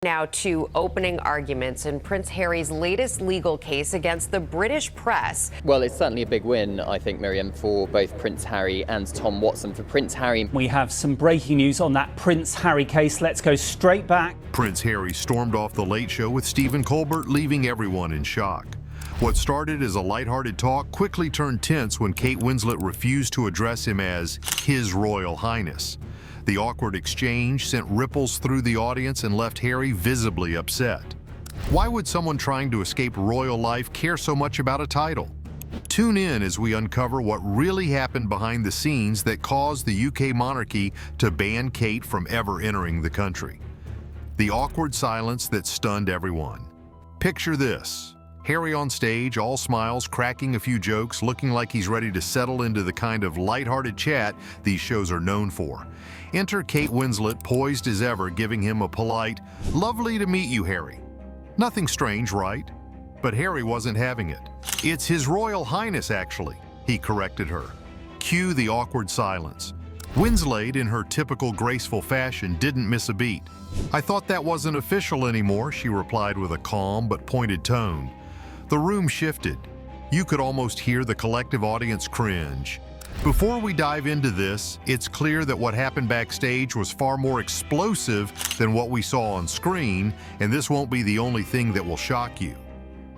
Now to opening arguments in Prince Harry's latest legal case against the British press. Well, it's certainly a big win, I think, Miriam, for both Prince Harry and Tom Watson. For Prince Harry, we have some breaking news on that Prince Harry case. Let's go straight back. Prince Harry stormed off The Late Show with Steven Colbert, leaving everyone in shock. What started as a lighthearted talk quickly turned tense when Kate Winslet refused to address him as His Royal Highness. The awkward exchange sent ripples through the audience and left Harry visibly upset. Why would someone trying to escape royal life care so much about a title? Tune in as we uncover what really happened behind the scenes that caused the UK monarchy to ban Kate from ever entering the country. The awkward silence that stunned everyone. Picture this. Harry on stage, all smiles, cracking a few jokes, looking like he's ready to settle into the kind of lighthearted chat these shows are known for. Enter Kate Winslet, poised as ever, giving him a polite, "Lovely to meet you, Harry." Nothing strange, right? But Harry wasn't having it. "It's His Royal Highness, actually," he corrected her. Cue the awkward silence. Winslet, in her typical graceful fashion, didn't miss a beat. "I thought that wasn't official anymore," she replied with a calm but pointed tone. The room shifted. You could almost hear the collective audience cringe. Before we dive into this, it's clear that what happened backstage was far more explosive than what we saw on screen, and this won't be the only thing that will shock you.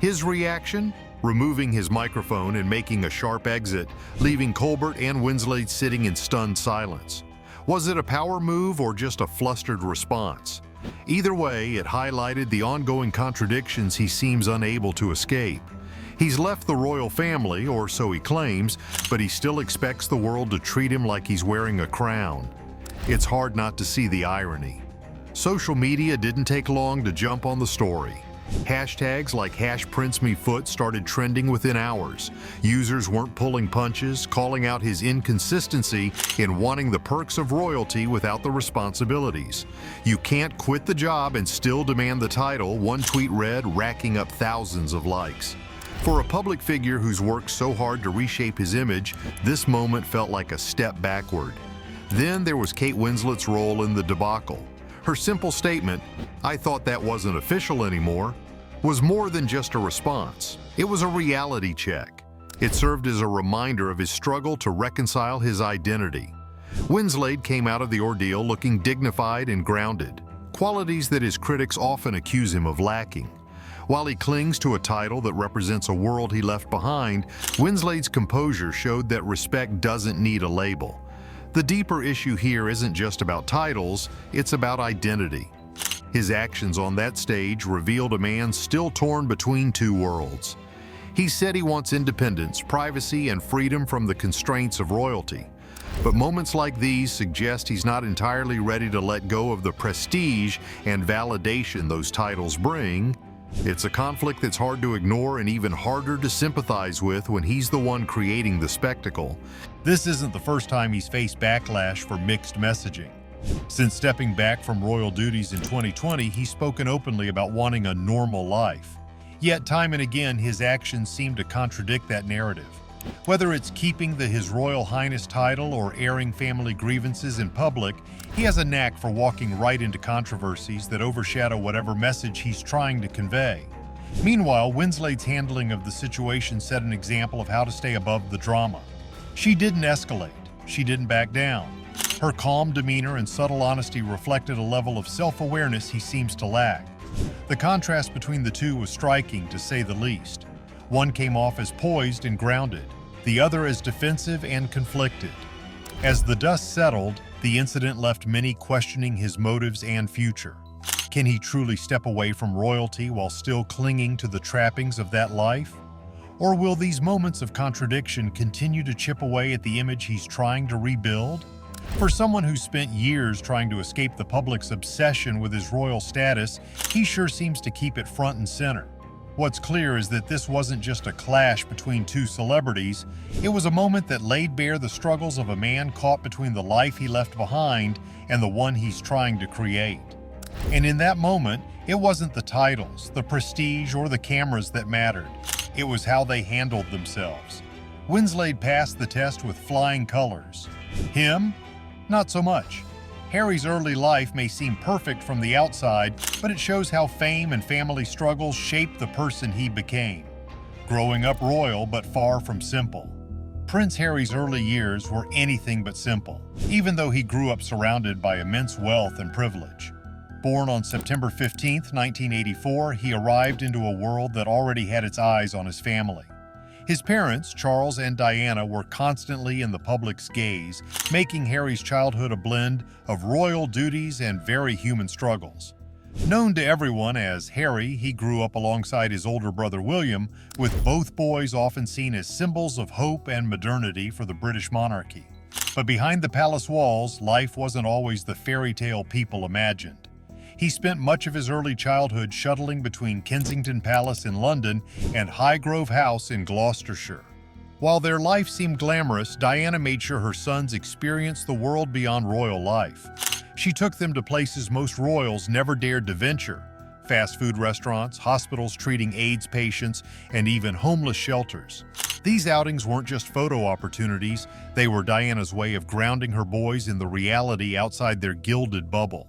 His reaction? Removing his microphone and making a sharp exit, leaving Colbert and Winslet sitting in stunned silence. Was it a power move or just a flustered response? Either way, it highlighted the ongoing contradictions he seems unable to escape. He's left the royal family, or so he claims, but he still expects the world to treat him like he's wearing a crown. It's hard not to see the irony. Social media didn't take long to jump on the story. Hashtags like #PrinceMeFoot started trending within hours. Users weren't pulling punches, calling out his inconsistency in wanting the perks of royalty without the responsibilities. "You can't quit the job and still demand the title," one tweet read, racking up thousands of likes. For a public figure who's worked so hard to reshape his image, this moment felt like a step backward. Then there was Kate Winslet's role in the debacle. Her simple statement, "I thought that wasn't official anymore," was more than just a response. It was a reality check. It served as a reminder of his struggle to reconcile his identity. Winslet came out of the ordeal looking dignified and grounded, qualities that his critics often accuse him of lacking. While he clings to a title that represents a world he left behind, Winslet's composure showed that respect doesn't need a label. The deeper issue here isn't just about titles, it's about identity. His actions on that stage revealed a man still torn between two worlds. He said he wants independence, privacy, and freedom from the constraints of royalty. But moments like these suggest he's not entirely ready to let go of the prestige and validation those titles bring. It's a conflict that's hard to ignore and even harder to sympathize with when he's the one creating the spectacle. This isn't the first time he's faced backlash for mixed messaging. Since stepping back from royal duties in 2020, he's spoken openly about wanting a normal life. Yet time and again, his actions seem to contradict that narrative. Whether it's keeping the His Royal Highness title or airing family grievances in public, he has a knack for walking right into controversies that overshadow whatever message he's trying to convey. Meanwhile, Winslet's handling of the situation set an example of how to stay above the drama. She didn't escalate. She didn't back down. Her calm demeanor and subtle honesty reflected a level of self-awareness he seems to lack. The contrast between the two was striking, to say the least. One came off as poised and grounded, the other as defensive and conflicted. As the dust settled, the incident left many questioning his motives and future. Can he truly step away from royalty while still clinging to the trappings of that life? Or will these moments of contradiction continue to chip away at the image he's trying to rebuild? For someone who spent years trying to escape the public's obsession with his royal status, he sure seems to keep it front and center. What's clear is that this wasn't just a clash between two celebrities, it was a moment that laid bare the struggles of a man caught between the life he left behind and the one he's trying to create. And in that moment, it wasn't the titles, the prestige, or the cameras that mattered. It was how they handled themselves. Winslet passed the test with flying colors. Him? Not so much. Harry's early life may seem perfect from the outside, but it shows how fame and family struggles shaped the person he became. Growing up royal but far from simple. Prince Harry's early years were anything but simple, even though he grew up surrounded by immense wealth and privilege. Born on September 15, 1984, he arrived into a world that already had its eyes on his family. His parents, Charles and Diana, were constantly in the public's gaze, making Harry's childhood a blend of royal duties and very human struggles. Known to everyone as Harry, he grew up alongside his older brother William, with both boys often seen as symbols of hope and modernity for the British monarchy. But behind the palace walls, life wasn't always the fairy tale people imagined. He spent much of his early childhood shuttling between Kensington Palace in London and Highgrove House in Gloucestershire. While their life seemed glamorous, Diana made sure her sons experienced the world beyond royal life. She took them to places most royals never dared to venture: fast food restaurants, hospitals treating AIDS patients, and even homeless shelters. These outings weren't just photo opportunities, they were Diana's way of grounding her boys in the reality outside their gilded bubble.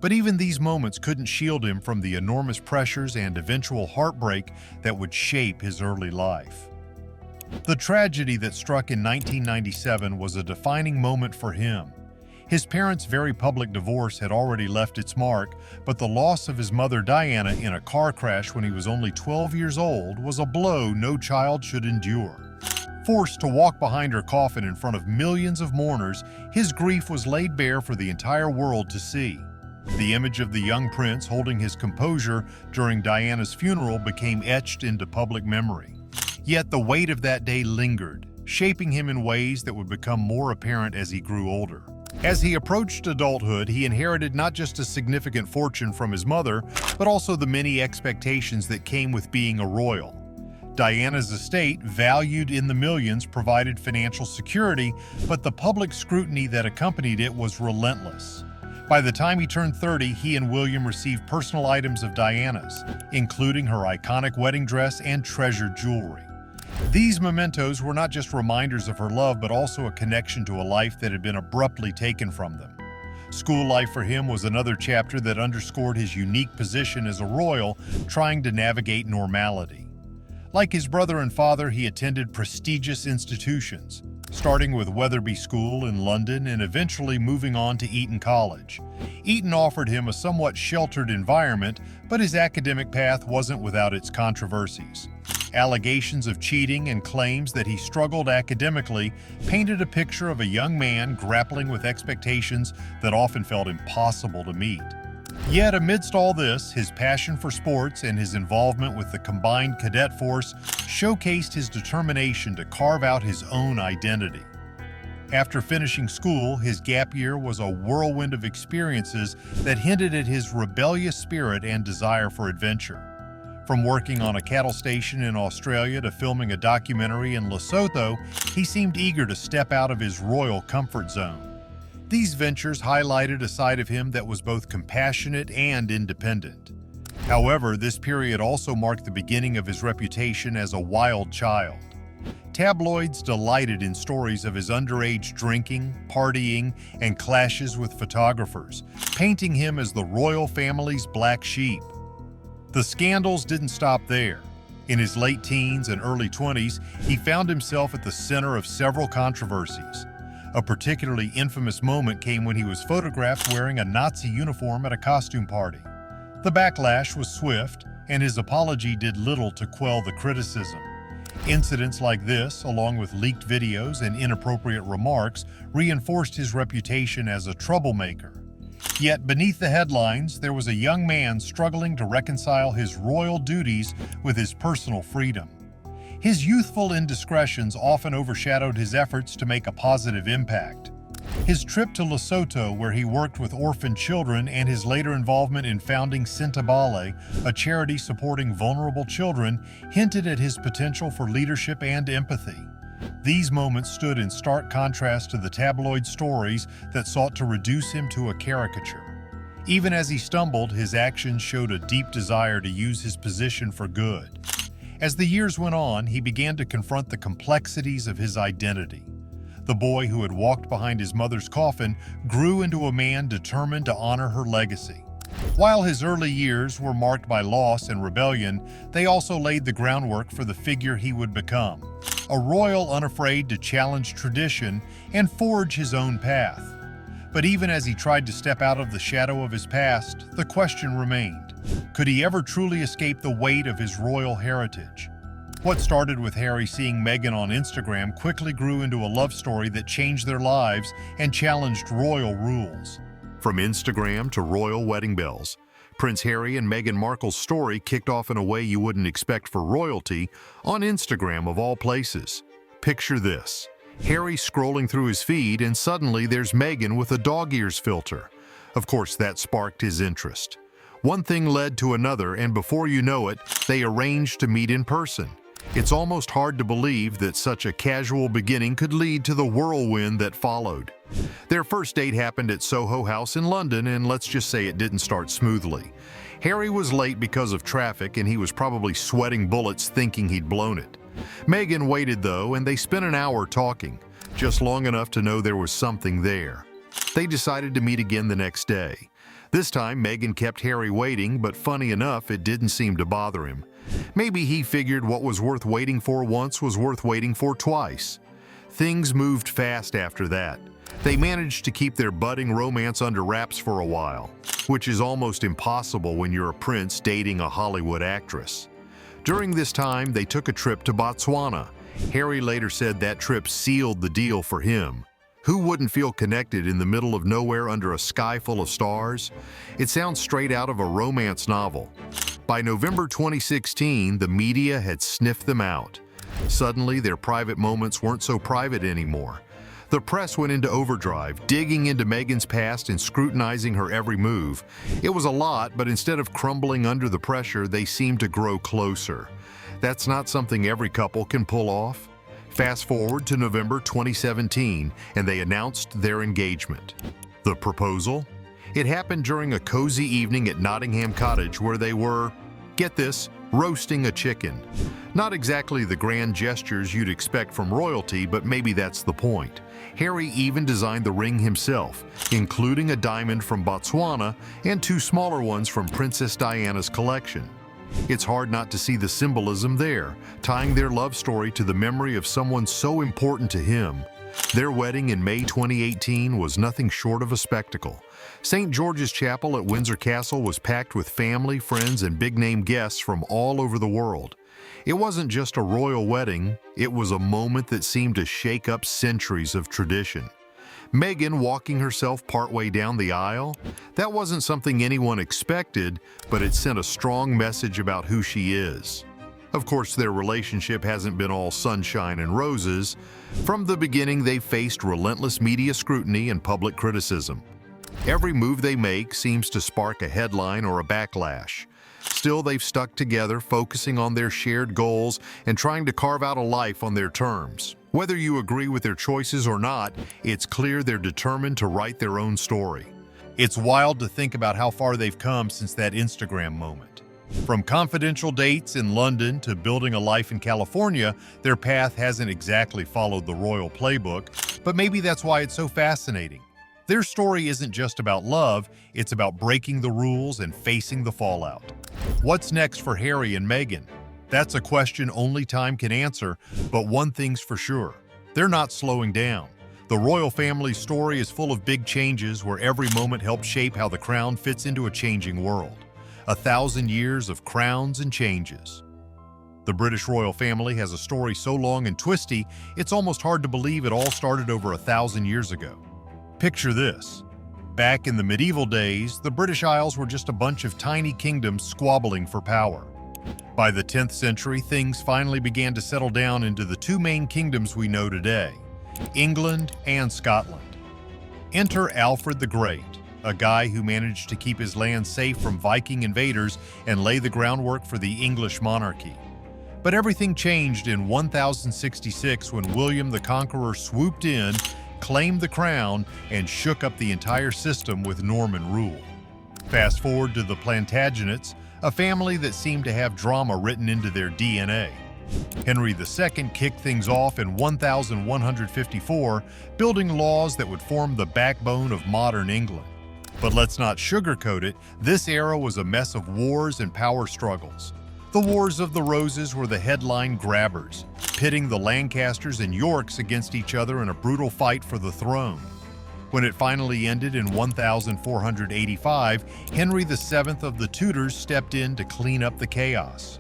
But even these moments couldn't shield him from the enormous pressures and eventual heartbreak that would shape his early life. The tragedy that struck in 1997 was a defining moment for him. His parents' very public divorce had already left its mark, but the loss of his mother Diana in a car crash when he was only 12 years old was a blow no child should endure. Forced to walk behind her coffin in front of millions of mourners, his grief was laid bare for the entire world to see. The image of the young prince holding his composure during Diana's funeral became etched into public memory. Yet the weight of that day lingered, shaping him in ways that would become more apparent as he grew older. As he approached adulthood, he inherited not just a significant fortune from his mother, but also the many expectations that came with being a royal. Diana's estate, valued in the millions, provided financial security, but the public scrutiny that accompanied it was relentless. By the time he turned 30, he and William received personal items of Diana's, including her iconic wedding dress and treasured jewelry. These mementos were not just reminders of her love, but also a connection to a life that had been abruptly taken from them. School life for him was another chapter that underscored his unique position as a royal trying to navigate normality. Like his brother and father, he attended prestigious institutions, starting with Wetherby School in London and eventually moving on to Eton College. Eton offered him a somewhat sheltered environment, but his academic path wasn't without its controversies. Allegations of cheating and claims that he struggled academically painted a picture of a young man grappling with expectations that often felt impossible to meet. Yet amidst all this, his passion for sports and his involvement with the combined cadet force showcased his determination to carve out his own identity. After finishing school, his gap year was a whirlwind of experiences that hinted at his rebellious spirit and desire for adventure. From working on a cattle station in Australia to filming a documentary in Lesotho, he seemed eager to step out of his royal comfort zone. These ventures highlighted a side of him that was both compassionate and independent. However, this period also marked the beginning of his reputation as a wild child. Tabloids delighted in stories of his underage drinking, partying, and clashes with photographers, painting him as the royal family's black sheep. The scandals didn't stop there. In his late teens and early 20s, he found himself at the center of several controversies. A particularly infamous moment came when he was photographed wearing a Nazi uniform at a costume party. The backlash was swift, and his apology did little to quell the criticism. Incidents like this, along with leaked videos and inappropriate remarks, reinforced his reputation as a troublemaker. Yet beneath the headlines, there was a young man struggling to reconcile his royal duties with his personal freedom. His youthful indiscretions often overshadowed his efforts to make a positive impact. His trip to Lesotho, where he worked with orphan children, and his later involvement in founding Sintabale, a charity supporting vulnerable children, hinted at his potential for leadership and empathy. These moments stood in stark contrast to the tabloid stories that sought to reduce him to a caricature. Even as he stumbled, his actions showed a deep desire to use his position for good. As the years went on, he began to confront the complexities of his identity. The boy who had walked behind his mother's coffin grew into a man determined to honor her legacy. While his early years were marked by loss and rebellion, they also laid the groundwork for the figure he would become, a royal unafraid to challenge tradition and forge his own path. But even as he tried to step out of the shadow of his past, the question remained: could he ever truly escape the weight of his royal heritage? What started with Harry seeing Meghan on Instagram quickly grew into a love story that changed their lives and challenged royal rules. From Instagram to royal wedding bells, Prince Harry and Meghan Markle's story kicked off in a way you wouldn't expect for royalty, on Instagram of all places. Picture this: Harry scrolling through his feed and suddenly there's Meghan with a dog ears filter. Of course, that sparked his interest. One thing led to another, and before you know it, they arranged to meet in person. It's almost hard to believe that such a casual beginning could lead to the whirlwind that followed. Their first date happened at Soho House in London, and let's just say it didn't start smoothly. Harry was late because of traffic, and he was probably sweating bullets thinking he'd blown it. Meghan waited though, and they spent an hour talking, just long enough to know there was something there. They decided to meet again the next day. This time, Meghan kept Harry waiting, but funny enough, it didn't seem to bother him. Maybe he figured what was worth waiting for once was worth waiting for twice. Things moved fast after that. They managed to keep their budding romance under wraps for a while, which is almost impossible when you're a prince dating a Hollywood actress. During this time, they took a trip to Botswana. Harry later said that trip sealed the deal for him. Who wouldn't feel connected in the middle of nowhere under a sky full of stars? It sounds straight out of a romance novel. By November 2016, the media had sniffed them out. Suddenly, their private moments weren't so private anymore. The press went into overdrive, digging into Meghan's past and scrutinizing her every move. It was a lot, but instead of crumbling under the pressure, they seemed to grow closer. That's not something every couple can pull off. Fast forward to November 2017, and they announced their engagement. The proposal? It happened during a cozy evening at Nottingham Cottage where they were, get this, roasting a chicken. Not exactly the grand gestures you'd expect from royalty, but maybe that's the point. Harry even designed the ring himself, including a diamond from Botswana and two smaller ones from Princess Diana's collection. It's hard not to see the symbolism there, tying their love story to the memory of someone so important to him. Their wedding in May 2018 was nothing short of a spectacle. St. George's Chapel at Windsor Castle was packed with family, friends, and big-name guests from all over the world. It wasn't just a royal wedding, it was a moment that seemed to shake up centuries of tradition. Meghan walking herself partway down the aisle? That wasn't something anyone expected, but it sent a strong message about who she is. Of course, their relationship hasn't been all sunshine and roses. From the beginning, they've faced relentless media scrutiny and public criticism. Every move they make seems to spark a headline or a backlash. Still, they've stuck together, focusing on their shared goals and trying to carve out a life on their terms. Whether you agree with their choices or not, it's clear they're determined to write their own story. It's wild to think about how far they've come since that Instagram moment. From confidential dates in London to building a life in California, their path hasn't exactly followed the royal playbook, but maybe that's why it's so fascinating. Their story isn't just about love, it's about breaking the rules and facing the fallout. What's next for Harry and Meghan? That's a question only time can answer, but one thing's for sure, they're not slowing down. The royal family's story is full of big changes where every moment helps shape how the crown fits into a changing world. 1,000 years of crowns and changes. The British royal family has a story so long and twisty, it's almost hard to believe it all started over 1,000 years ago. Picture this. Back in the medieval days, the British Isles were just a bunch of tiny kingdoms squabbling for power. By the 10th century, things finally began to settle down into the two main kingdoms we know today, England and Scotland. Enter Alfred the Great, a guy who managed to keep his land safe from Viking invaders and lay the groundwork for the English monarchy. But everything changed in 1066 when William the Conqueror swooped in, claimed the crown, and shook up the entire system with Norman rule. Fast forward to the Plantagenets, a family that seemed to have drama written into their DNA. Henry II kicked things off in 1154, building laws that would form the backbone of modern England. But let's not sugarcoat it, this era was a mess of wars and power struggles. The Wars of the Roses were the headline grabbers, pitting the Lancasters and Yorks against each other in a brutal fight for the throne. When it finally ended in 1485, Henry VII of the Tudors stepped in to clean up the chaos.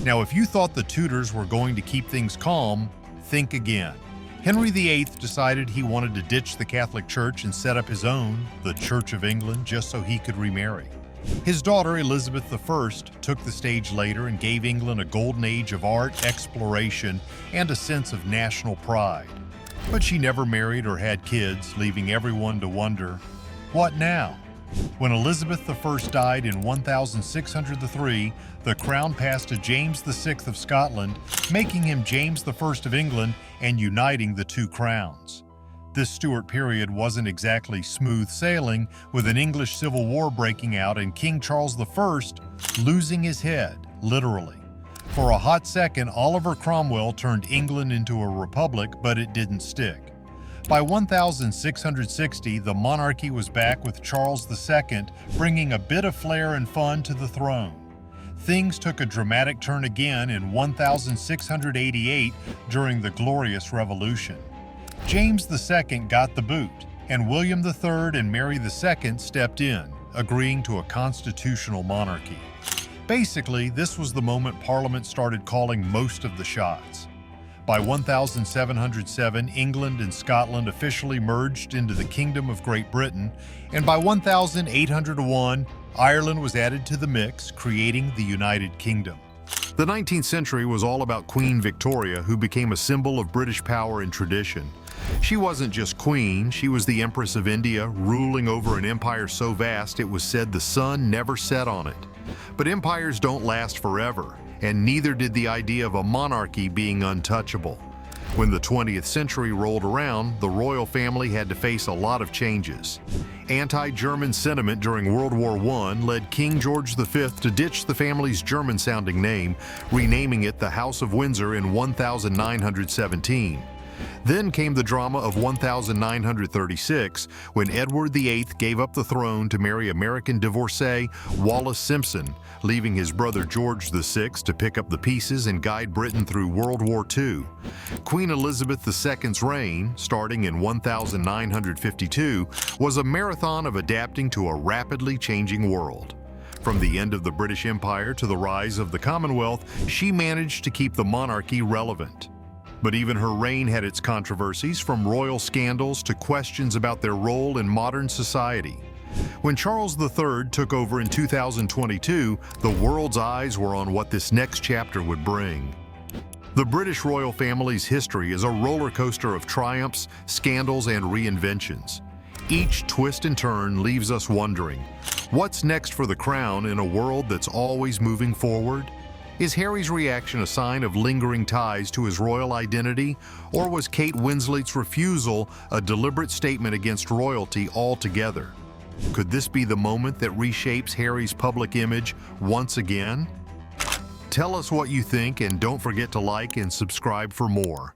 Now, if you thought the Tudors were going to keep things calm, think again. Henry VIII decided he wanted to ditch the Catholic Church and set up his own, the Church of England, just so he could remarry. His daughter, Elizabeth I, took the stage later and gave England a golden age of art, exploration, and a sense of national pride. But she never married or had kids, leaving everyone to wonder, what now? When Elizabeth I died in 1603, the crown passed to James VI of Scotland, making him James I of England and uniting the two crowns. This Stuart period wasn't exactly smooth sailing, with an English civil war breaking out and King Charles I losing his head, literally. For a hot second, Oliver Cromwell turned England into a republic, but it didn't stick. By 1660, the monarchy was back with Charles II, bringing a bit of flair and fun to the throne. Things took a dramatic turn again in 1688 during the Glorious Revolution. James II got the boot, and William III and Mary II stepped in, agreeing to a constitutional monarchy. Basically, this was the moment Parliament started calling most of the shots. By 1707, England and Scotland officially merged into the Kingdom of Great Britain, and by 1801, Ireland was added to the mix, creating the United Kingdom. The 19th century was all about Queen Victoria, who became a symbol of British power and tradition. She wasn't just queen, she was the Empress of India, ruling over an empire so vast it was said the sun never set on it. But empires don't last forever, and neither did the idea of a monarchy being untouchable. When the 20th century rolled around, the royal family had to face a lot of changes. Anti-German sentiment during World War I led King George V to ditch the family's German-sounding name, renaming it the House of Windsor in 1917. Then came the drama of 1936, when Edward VIII gave up the throne to marry American divorcee Wallis Simpson, leaving his brother George VI to pick up the pieces and guide Britain through World War II. Queen Elizabeth II's reign, starting in 1952, was a marathon of adapting to a rapidly changing world. From the end of the British Empire to the rise of the Commonwealth, she managed to keep the monarchy relevant. But even her reign had its controversies, from royal scandals to questions about their role in modern society. When Charles III took over in 2022, the world's eyes were on what this next chapter would bring. The British royal family's history is a roller coaster of triumphs, scandals, and reinventions. Each twist and turn leaves us wondering, what's next for the crown in a world that's always moving forward? Is Harry's reaction a sign of lingering ties to his royal identity, or was Kate Winslet's refusal a deliberate statement against royalty altogether? Could this be the moment that reshapes Harry's public image once again? Tell us what you think, and don't forget to like and subscribe for more.